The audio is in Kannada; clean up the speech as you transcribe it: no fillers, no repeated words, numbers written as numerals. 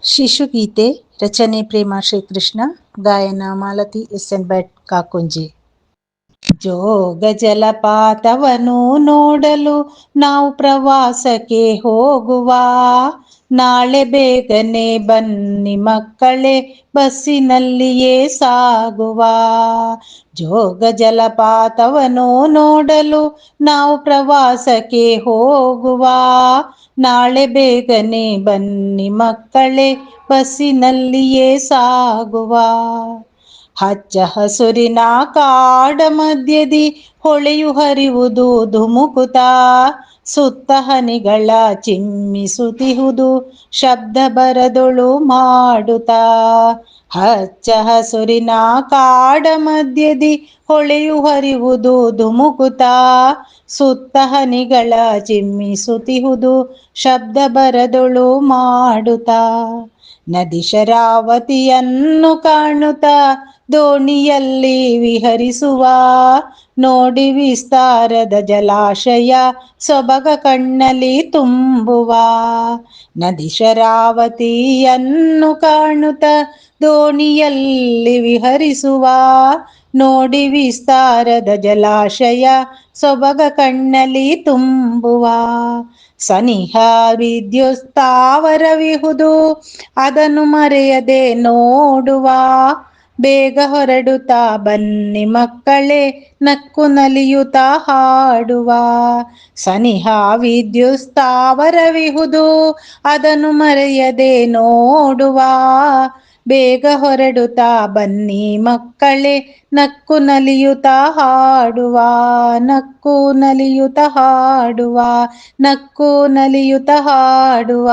ಶಿಶುಗೀತೆ ರಚನೆ ಪ್ರೇಮ ಶ್ರೀಕೃಷ್ಣ, ಗಾಯನ ಮಾಲತಿ ಎಸ್.ಎನ್. ಭಟ್ ಕಾಕುಂಜಿ. ಜೋಗ ಜಲಪಾತವನ್ನು ನೋಡಲು ನಾವು ಪ್ರವಾಸಕ್ಕೆ ಹೋಗುವ. ನಾಳೆ ಬೇಗನೆ ಬನ್ನಿ ಮಕ್ಕಳೇ, ಬಸ್ಸಿನಲ್ಲಿಯೇ ಸಾಗುವ. ಜೋಗ ಜಲಪಾತವನ್ನು ನೋಡಲು ನಾವು ಪ್ರವಾಸಕ್ಕೆ ಹೋಗುವ. ನಾಳೆ ಬೇಗನೆ ಬನ್ನಿ ಮಕ್ಕಳೇ, ಬಸ್ಸಿನಲ್ಲಿಯೇ ಸಾಗುವ. ಹಚ್ಚ ಹಸುರಿನ ಕಾಡ ಮಧ್ಯದಿ ಹೊಳೆಯು ಹರಿವುದು ಧುಮುಕುತ. ಸುತ್ತ ಹನಿಗಳ ಚಿಮ್ಮಿಸುತ್ತಿಹುದು ಶಬ್ದ ಬರದೊಳು ಮಾಡುತ್ತ. ಹಚ್ಚ ಹಸುರಿನ ಕಾಡ ಮಧ್ಯದಿ ಹೊಳೆಯು ಹರಿವುದು ಧುಮುಕುತ. ಸುತ್ತ ಹನಿಗಳ ಚಿಮ್ಮಿಸುತ್ತಿಹುದು ಶಬ್ದ ಬರದೊಳು ಮಾಡುತ್ತ. ನದಿ ಶರಾವತಿಯನ್ನು ಕಾಣುತ್ತ ದೋಣಿಯಲ್ಲಿ ವಿಹರಿಸುವ. ನೋಡಿ ವಿಸ್ತಾರದ ಜಲಾಶಯ ಸೊಬಗ ಕಣ್ಣಲ್ಲಿ ತುಂಬುವ. ನದಿ ಶರಾವತಿಯನ್ನು ಕಾಣುತ್ತ ದೋಣಿಯಲ್ಲಿ ವಿಹರಿಸುವ. ನೋಡಿ ವಿಸ್ತಾರದ ಜಲಾಶಯ ಸೊಬಗ ಕಣ್ಣಲ್ಲಿ ತುಂಬುವ. ಸನಿಹ ವಿದ್ಯುತ್ ಸ್ಥಾವರವಿಹುದು, ಅದನ್ನು ಮರೆಯದೆ ನೋಡುವ. ಬೇಗ ಹೊರಡುತ್ತಾ ಬನ್ನಿ ಮಕ್ಕಳೇ, ನಕ್ಕು ನಲಿಯುತ್ತ ಹಾಡುವ. ಸನಿಹ ವಿದ್ಯುತ್ ಸ್ಥಾವರವಿಹುದು, ಅದನ್ನು ಮರೆಯದೆ ನೋಡುವ. ಬೇಗ ಹೊರಡುತ್ತಾ ಬನ್ನಿ ಮಕ್ಕಳೇ, ನಕ್ಕು ನಲಿಯುತ್ತ ಹಾಡುವ. ನಕ್ಕು ನಲಿಯುತ್ತ ಹಾಡುವ. ನಕ್ಕು ನಲಿಯುತ್ತ ಹಾಡುವ.